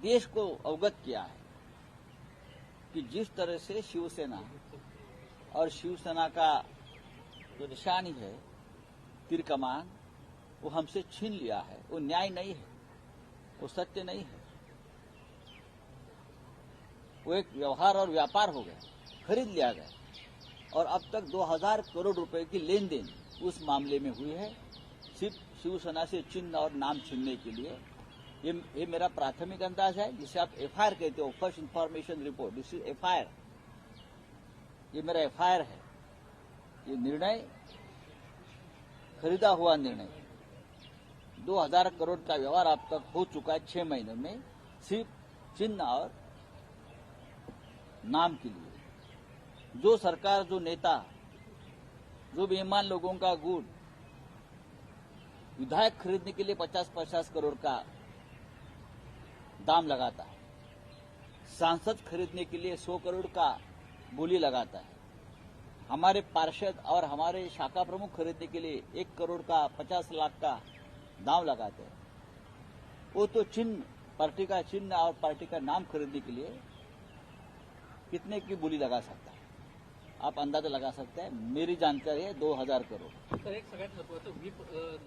देश को अवगत किया है कि जिस तरह से शिवसेना और शिवसेना का जो निशानी है तीर कमान, वो हमसे छीन लिया है। वो न्याय नहीं है, वो सत्य नहीं है, वो एक व्यवहार और व्यापार हो गया, खरीद लिया गया। और अब तक 2000 करोड़ रुपए की लेन देन उस मामले में हुई है, सिर्फ शिवसेना से चिन्ह और नाम छीनने के लिए। ये मेरा प्राथमिक अंदाज है, जिसे आप एफआईआर कहते हो, first information report. This is FIR, ये मेरा एफआईआर है। ये निर्णय खरीदा हुआ निर्णय, 2000 करोड़ का व्यवहार अब तक हो चुका है 6 महीने में, सिर्फ चिन्ह और नाम के लिए। जो सरकार, जो नेता, जो बेईमान लोगों का गुट विधायक खरीदने के लिए 50-50 करोड़ का दाम लगाता है, सांसद खरीदने के लिए 100 करोड़ का बोली लगाता है, हमारे पार्षद और हमारे शाखा प्रमुख खरीदने के लिए 1 करोड़ का 50 लाख का दाम लगाते हैं। वो तो चिन्ह, पार्टी का चिन्ह और पार्टी का नाम खरीदने के लिए कितने की बोली लगा सकता है, आप अंदाजा लगा सकते हैं। मेरी जानकारी है 2000 करोड़। सर, एक सगळ्यात महत्त्वाचं व्हीप